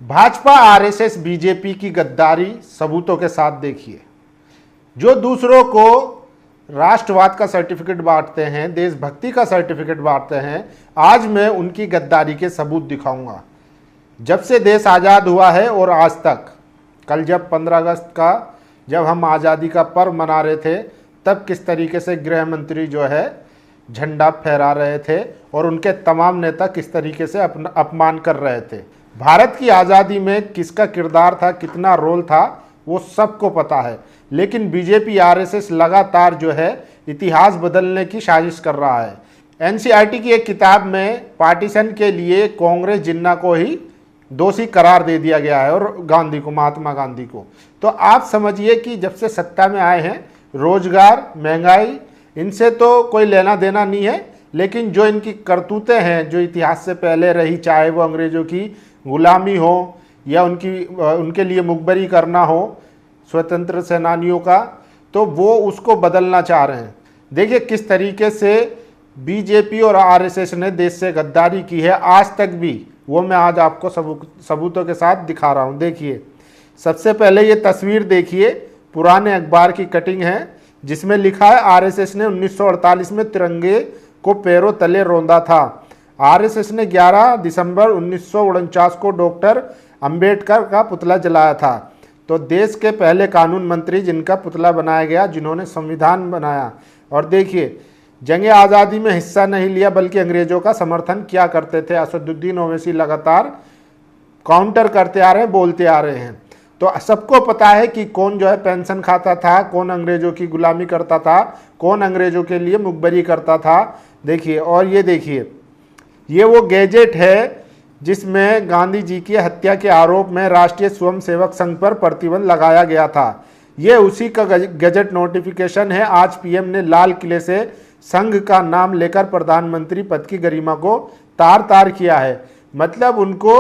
Bhajpa RSS BJP की गद्दारी सबूतों के साथ देखिए। जो दूसरों को राष्ट्रवाद का सर्टिफिकेट बांटते हैं, देशभक्ति का सर्टिफिकेट बांटते हैं, आज मैं उनकी गद्दारी के सबूत दिखाऊंगा। जब से देश आज़ाद हुआ है और आज तक, कल जब 15 अगस्त का जब हम आज़ादी का पर्व मना रहे थे, तब किस तरीके से गृह मंत्री जो है झंडा फहरा रहे थे और उनके तमाम नेता किस तरीके से अपना अपमान कर रहे थे। भारत की आज़ादी में किसका किरदार था, कितना रोल था, वो सबको पता है। लेकिन बीजेपी आरएसएस लगातार जो है इतिहास बदलने की साजिश कर रहा है। एनसीईआरटी की एक किताब में पार्टीशन के लिए कांग्रेस जिन्ना को ही दोषी करार दे दिया गया है और गांधी को, महात्मा गांधी को। तो आप समझिए कि जब से सत्ता में आए हैं, रोजगार, महंगाई, इनसे तो कोई लेना देना नहीं है, लेकिन जो इनकी करतूतें हैं जो इतिहास से पहले रही, चाहे वो अंग्रेजों की गुलामी हो या उनके लिए मुखबरी करना हो स्वतंत्र सेनानियों का, तो वो उसको बदलना चाह रहे हैं। देखिए किस तरीके से बीजेपी और आरएसएस ने देश से गद्दारी की है आज तक भी, वो मैं आज आपको सबूतों के साथ दिखा रहा हूँ। देखिए, सबसे पहले ये तस्वीर देखिए, पुराने अखबार की कटिंग है जिसमें लिखा है आरएसएस ने 1948 में तिरंगे को पैरों तले रौंदा था। आरएसएस ने 11 दिसंबर 1949 को डॉक्टर अंबेडकर का पुतला जलाया था। तो देश के पहले कानून मंत्री जिनका पुतला बनाया गया, जिन्होंने संविधान बनाया। और देखिए, जंगे आज़ादी में हिस्सा नहीं लिया बल्कि अंग्रेजों का समर्थन क्या करते थे। असदुद्दीन ओवैसी लगातार काउंटर करते आ रहे हैं, बोलते आ रहे हैं। तो सबको पता है कि कौन जो है पेंशन खाता था, कौन अंग्रेजों की गुलामी करता था, कौन अंग्रेजों के लिए मुखबरी करता था। देखिए, और ये देखिए, ये वो गैजेट है जिसमें गांधी जी की हत्या के आरोप में राष्ट्रीय स्वयंसेवक संघ पर प्रतिबंध लगाया गया था। ये उसी का गैजेट नोटिफिकेशन है। आज पीएम ने लाल किले से संघ का नाम लेकर प्रधानमंत्री पद की गरिमा को तार तार किया है। मतलब उनको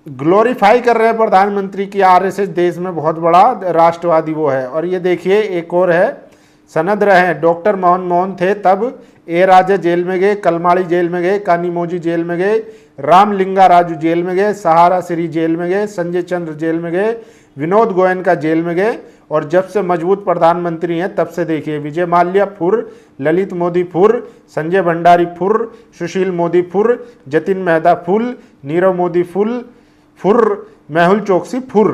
ग्लोरीफाई कर रहे हैं प्रधानमंत्री की। आरएसएस देश में बहुत बड़ा राष्ट्रवादी वो है। और ये देखिए, एक और है, सनद रहे हैं, डॉक्टर मनमोहन थे तब ए राजा जेल में गए, कलमाड़ी जेल में गए, कानीमोजी जेल में गए, रामलिंगा राजू जेल में गए, सहारा श्री जेल में गए, संजय चंद्र जेल में गए, विनोद गोयनका जेल में गए। और जब से मजबूत प्रधानमंत्री हैं तब से देखिए, विजय माल्या फुर, ललित मोदी फुर, संजय भंडारी फुर, सुशील मोदी फुर, जतिन मेहता फुल, नीरव मोदी फुर, मेहुल चोकसी फुर।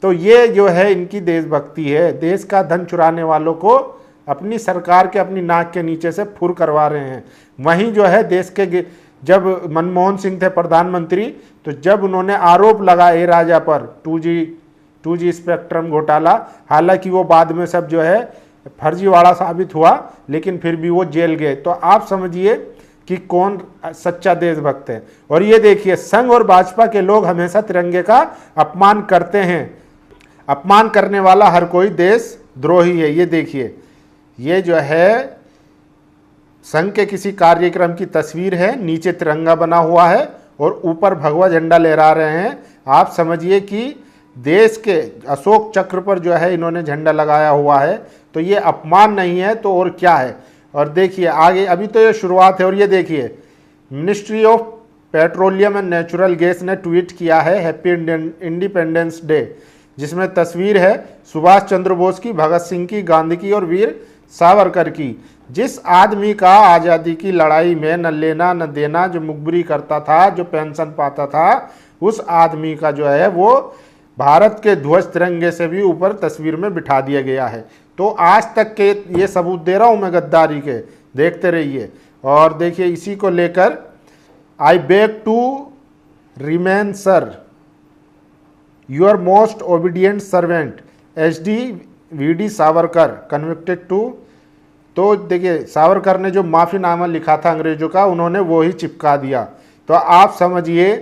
तो ये जो है इनकी देशभक्ति है। देश का धन चुराने वालों को अपनी सरकार के, अपनी नाक के नीचे से फुर करवा रहे हैं। वहीं जो है देश के, जब मनमोहन सिंह थे प्रधानमंत्री, तो जब उन्होंने आरोप लगाए राजा पर 2G स्पेक्ट्रम घोटाला, हालांकि वो बाद में सब जो है फर्जीवाड़ा साबित हुआ, लेकिन फिर भी वो जेल गए। तो आप समझिए कि कौन सच्चा देशभक्त है। और ये देखिए, संघ और भाजपा के लोग हमेशा तिरंगे का अपमान करते हैं। अपमान करने वाला हर कोई देशद्रोही है। ये देखिए, ये जो है संघ के किसी कार्यक्रम की तस्वीर है, नीचे तिरंगा बना हुआ है और ऊपर भगवा झंडा लहरा रहे हैं। आप समझिए कि देश के अशोक चक्र पर जो है इन्होंने झंडा लगाया हुआ है। तो ये अपमान नहीं है तो और क्या है। और देखिए आगे, अभी तो ये शुरुआत है। और ये देखिए, ministry of petroleum and natural gas ने ट्वीट किया है हैप्पी इंडिपेंडेंस डे, जिसमें तस्वीर है सुभाष चंद्र बोस की, भगत सिंह की, गांधी की और वीर सावरकर की। जिस आदमी का आज़ादी की लड़ाई में न लेना न देना, जो मुखबरी करता था, जो पेंशन पाता था, उस आदमी का जो है वो भारत के ध्वज तिरंगे से भी ऊपर तस्वीर में बिठा दिया गया है। तो आज तक के ये सबूत दे रहा हूं मैं गद्दारी के, देखते रहिए। और देखिए, इसी को लेकर I beg to remain sir your most obedient servant SD-VD Savarkar convicted to. तो देखिए, सावरकर ने जो माफीनामा लिखा था अंग्रेजों का, उन्होंने वो ही चिपका दिया। तो आप समझिए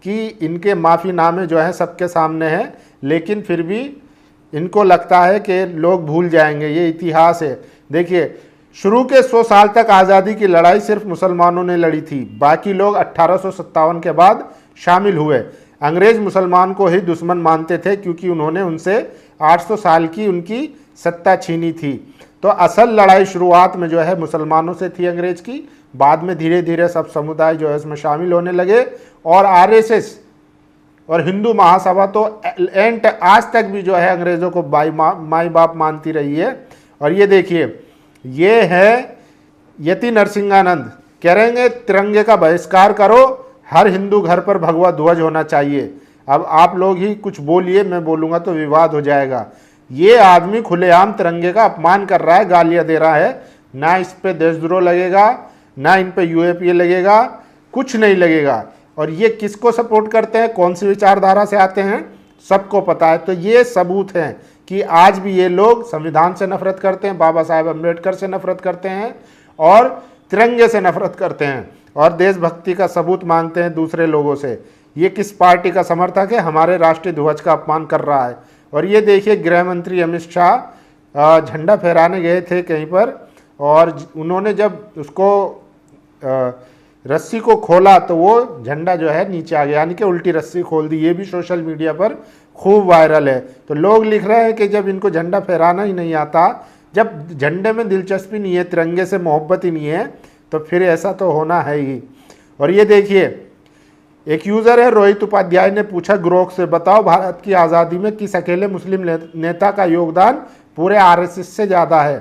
कि इनके माफीनामे जो है सबके सामने हैं, लेकिन फिर भी इनको लगता है कि लोग भूल जाएंगे। ये इतिहास है। देखिए, शुरू के 100 साल तक आज़ादी की लड़ाई सिर्फ मुसलमानों ने लड़ी थी, बाकी लोग 1857 के बाद शामिल हुए। अंग्रेज मुसलमान को ही दुश्मन मानते थे क्योंकि उन्होंने उनसे 800 साल की उनकी सत्ता छीनी थी। तो असल लड़ाई शुरुआत में जो है मुसलमानों से थी अंग्रेज की, बाद में धीरे धीरे सब समुदाय जो है इसमें शामिल होने लगे। और आरएसएस और हिंदू महासभा तो एंड आज तक भी जो है अंग्रेजों को माई बाप मानती रही है। और ये देखिए, ये है यति नरसिंहानंद, कह रहे हैं तिरंगे का बहिष्कार करो, हर हिंदू घर पर भगवा ध्वज होना चाहिए। अब आप लोग ही कुछ बोलिए, मैं बोलूंगा तो विवाद हो जाएगा। ये आदमी खुलेआम तिरंगे का अपमान कर रहा है, गालियां दे रहा है। ना इस पे देशद्रोह लगेगा, ना इन पे यूएपीए लगेगा, कुछ नहीं लगेगा। और ये किसको सपोर्ट करते हैं, कौन सी विचारधारा से आते हैं, सबको पता है। तो ये सबूत है कि आज भी ये लोग संविधान से नफरत करते हैं, बाबा साहेब अम्बेडकर से नफरत करते हैं और तिरंगे से नफरत करते हैं और देशभक्ति का सबूत मांगते हैं दूसरे लोगों से। ये किस पार्टी का समर्थक है, हमारे राष्ट्रीय ध्वज का अपमान कर रहा है। और ये देखिए, गृह मंत्री अमित शाह झंडा फहराने गए थे कहीं पर, और उन्होंने जब उसको रस्सी को खोला तो वो झंडा जो है नीचे आ गया, यानी कि उल्टी रस्सी खोल दी। ये भी सोशल मीडिया पर खूब वायरल है। तो लोग लिख रहे हैं कि जब इनको झंडा फहराना ही नहीं आता, जब झंडे में दिलचस्पी नहीं है, तिरंगे से मोहब्बत ही नहीं है, तो फिर ऐसा तो होना है ही। और ये देखिए, एक यूजर है रोहित उपाध्याय ने पूछा ग्रोक से, बताओ भारत की आज़ादी में किस अकेले मुस्लिम नेता का योगदान पूरे आरएसएस से ज़्यादा है।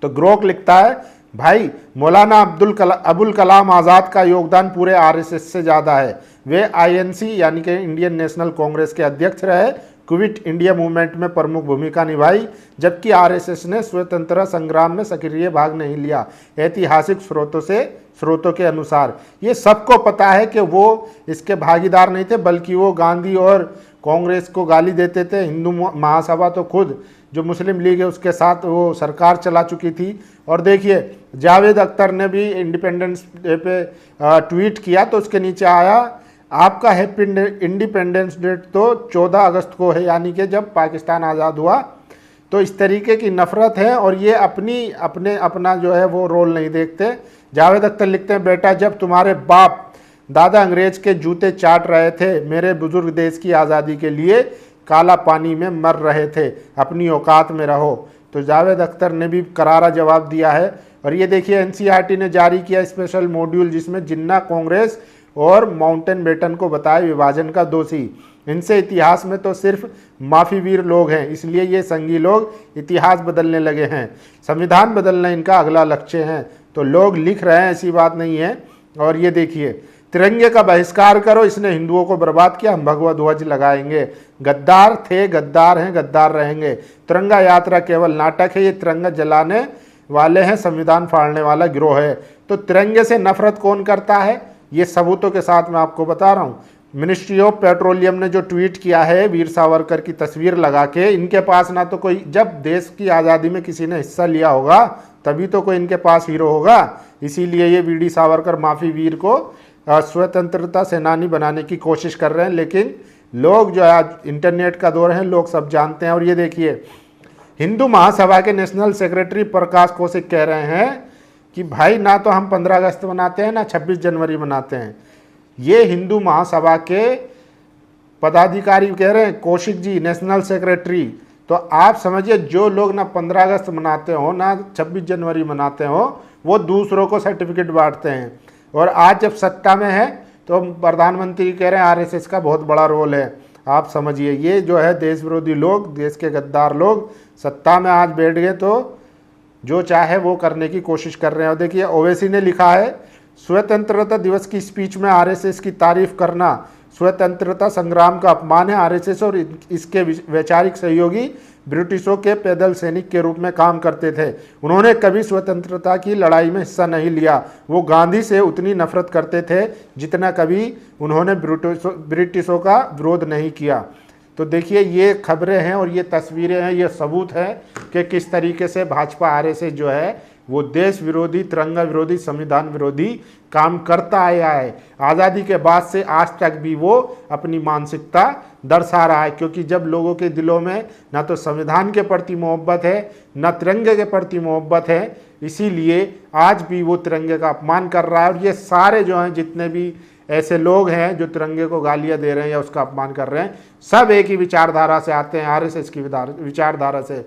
तो ग्रोक लिखता है, भाई मौलाना अबुल कलाम आज़ाद का योगदान पूरे आरएसएस से ज़्यादा है। वे आईएनसी यानी कि इंडियन नेशनल कांग्रेस के अध्यक्ष रहे, क्विट इंडिया मूवमेंट में प्रमुख भूमिका निभाई, जबकि आरएसएस ने स्वतंत्रता संग्राम में सक्रिय भाग नहीं लिया, ऐतिहासिक स्रोतों के अनुसार। ये सबको पता है कि वो इसके भागीदार नहीं थे, बल्कि वो गांधी और कांग्रेस को गाली देते थे। हिंदू महासभा तो खुद जो मुस्लिम लीग है उसके साथ वो सरकार चला चुकी थी। और देखिए, जावेद अख्तर ने भी इंडिपेंडेंस डे पे ट्वीट किया तो उसके नीचे आया, आपका हैप्पी इंडिपेंडेंस डे तो 14 अगस्त को है, यानी कि जब पाकिस्तान आज़ाद हुआ। तो इस तरीके की नफरत है और ये अपना जो है वो रोल नहीं देखते। जावेद अख्तर लिखते हैं, बेटा जब तुम्हारे बाप दादा अंग्रेज के जूते चाट रहे थे, मेरे बुजुर्ग देश की आज़ादी के लिए काला पानी में मर रहे थे, अपनी औकात में रहो। तो जावेद अख्तर ने भी करारा जवाब दिया है। और ये देखिए, एनसीईआरटी ने जारी किया स्पेशल मॉड्यूल, जिसमें जिन्ना कांग्रेस और माउंटेनबेटन को बताया विभाजन का दोषी। इनसे इतिहास में तो सिर्फ माफीवीर लोग हैं, इसलिए ये संघी लोग इतिहास बदलने लगे हैं। संविधान बदलना इनका अगला लक्ष्य है। तो लोग लिख रहे हैं, ऐसी बात नहीं है। और ये देखिए, तिरंगे का बहिष्कार करो, इसने हिंदुओं को बर्बाद किया, हम भगवा ध्वज लगाएंगे। गद्दार थे, गद्दार हैं, गद्दार रहेंगे। तिरंगा यात्रा केवल नाटक है, ये तिरंगा जलाने वाले हैं, संविधान फाड़ने वाला गिरोह है। तो तिरंगे से नफरत कौन करता है, ये सबूतों के साथ मैं आपको बता रहा हूँ। मिनिस्ट्री ऑफ पेट्रोलियम ने जो ट्वीट किया है वीर सावरकर की तस्वीर लगा के, इनके पास ना तो कोई, जब देश की आज़ादी में किसी ने हिस्सा लिया होगा तभी तो कोई इनके पास हीरो होगा। इसीलिए ये वीडी सावरकर माफी वीर को स्वतंत्रता सेनानी बनाने की कोशिश कर रहे हैं। लेकिन लोग जो है, आज इंटरनेट का दौर है, लोग सब जानते हैं। और ये देखिए, हिंदू महासभा के नेशनल सेक्रेटरी प्रकाश कौशिक कह रहे हैं कि भाई ना तो हम 15 अगस्त मनाते हैं, ना 26 जनवरी मनाते हैं। ये हिंदू महासभा के पदाधिकारी कह रहे हैं, कौशिक जी नेशनल सेक्रेटरी। तो आप समझिए, जो लोग ना 15 अगस्त मनाते हो, ना 26 जनवरी मनाते हो, वो दूसरों को सर्टिफिकेट बांटते हैं। और आज जब सत्ता में है तो प्रधानमंत्री कह रहे हैं आरएसएस का बहुत बड़ा रोल है। आप समझिए, ये जो है देश विरोधी लोग, देश के गद्दार लोग सत्ता में आज बैठ गए तो जो चाहे वो करने की कोशिश कर रहे हैं। और देखिए, ओवैसी ने लिखा है, स्वतंत्रता दिवस की स्पीच में आरएसएस की तारीफ करना स्वतंत्रता संग्राम का अपमान है। आरएसएस और इसके वैचारिक सहयोगी ब्रिटिशों के पैदल सैनिक के रूप में काम करते थे। उन्होंने कभी स्वतंत्रता की लड़ाई में हिस्सा नहीं लिया। वो गांधी से उतनी नफरत करते थे जितना कभी उन्होंने ब्रिटिशों का विरोध नहीं किया। तो देखिए, ये खबरें हैं और ये तस्वीरें हैं, ये सबूत है कि किस तरीके से भाजपा आरएसएस जो है वो देश विरोधी, तिरंगा विरोधी, संविधान विरोधी काम करता आया है। आज़ादी के बाद से आज तक भी वो अपनी मानसिकता दर्शा रहा है, क्योंकि जब लोगों के दिलों में ना तो संविधान के प्रति मोहब्बत है, ना तिरंगे के प्रति मोहब्बत है, इसीलिए आज भी वो तिरंगे का अपमान कर रहा है। और ये सारे जो हैं, जितने भी ऐसे लोग हैं जो तिरंगे को गालियां दे रहे हैं या उसका अपमान कर रहे हैं, सब एक ही विचारधारा से आते हैं, आरएसएस की विचारधारा से।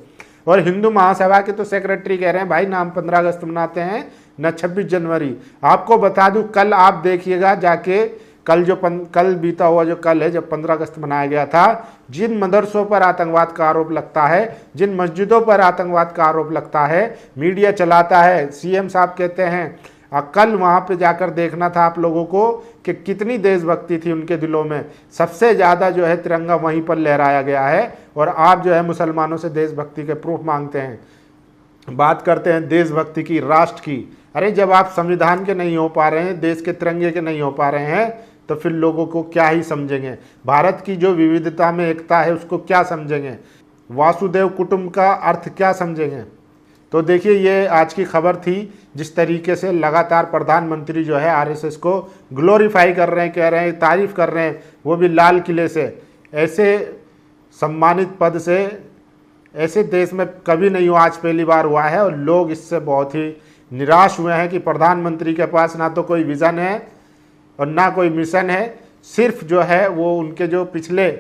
और हिंदू महासभा के तो सेक्रेटरी कह रहे हैं, भाई ना हम 15 अगस्त मनाते हैं, न 26 जनवरी। आपको बता दूं, कल आप देखिएगा जाके कल बीता हुआ जो कल है, जब 15 अगस्त मनाया गया था, जिन मदरसों पर आतंकवाद का आरोप लगता है, जिन मस्जिदों पर आतंकवाद का आरोप लगता है, मीडिया चलाता है, सीएम साहब कहते हैं, कल वहां पे जाकर देखना था आप लोगों को कि कितनी देशभक्ति थी उनके दिलों में। सबसे ज़्यादा जो है तिरंगा वहीं पर लहराया गया है, और आप जो है मुसलमानों से देशभक्ति के प्रूफ मांगते हैं। बात करते हैं देशभक्ति की, राष्ट्र की। अरे जब आप संविधान के नहीं हो पा रहे हैं, देश के तिरंगे के नहीं हो पा रहे हैं, तो फिर लोगों को क्या ही समझेंगे? भारत की जो विविधता में एकता है उसको क्या समझेंगे? वासुदेव कुटुंब का अर्थ क्या समझेंगे? तो देखिए, ये आज की खबर थी। जिस तरीके से लगातार प्रधानमंत्री जो है आरएसएस को ग्लोरीफाई कर रहे हैं, कह रहे हैं, तारीफ कर रहे हैं, वो भी लाल किले से। ऐसे सम्मानित पद से ऐसे देश में कभी नहीं हुआ, आज पहली बार हुआ है। और लोग इससे बहुत ही निराश हुए हैं कि प्रधानमंत्री के पास ना तो कोई विज़न है और ना कोई मिशन है, सिर्फ जो है वो उनके जो पिछले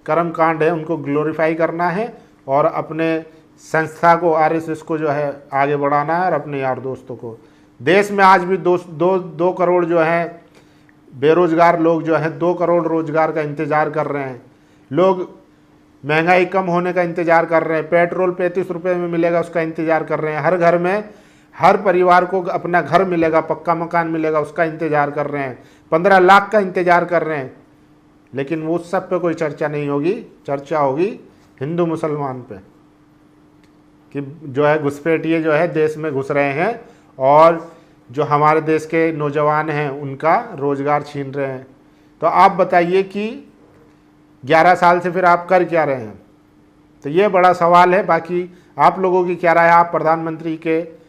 कर्मकांड है उनको ग्लोरीफाई करना है और अपने संस्था को, आरएसएस को जो है आगे बढ़ाना है, और अपने यार दोस्तों को। देश में आज भी दो करोड़ जो हैं बेरोजगार लोग जो हैं 2 करोड़ रोजगार का इंतज़ार कर रहे हैं। लोग महंगाई कम होने का इंतज़ार कर रहे हैं, पेट्रोल 35 रुपये में मिलेगा उसका इंतज़ार कर रहे हैं, हर घर में हर परिवार को अपना घर मिलेगा, पक्का मकान मिलेगा, उसका इंतज़ार कर रहे हैं, 15 लाख का इंतज़ार कर रहे हैं। लेकिन वो सब पे कोई चर्चा नहीं होगी। चर्चा होगी हिंदू मुसलमान पे, कि जो है घुसपैठिए जो है देश में घुस रहे हैं और जो हमारे देश के नौजवान हैं उनका रोज़गार छीन रहे हैं। तो आप बताइए कि 11 साल से फिर आप कर क्या रहे हैं? तो ये बड़ा सवाल है। बाकी आप लोगों की क्या राय है? आप प्रधानमंत्री के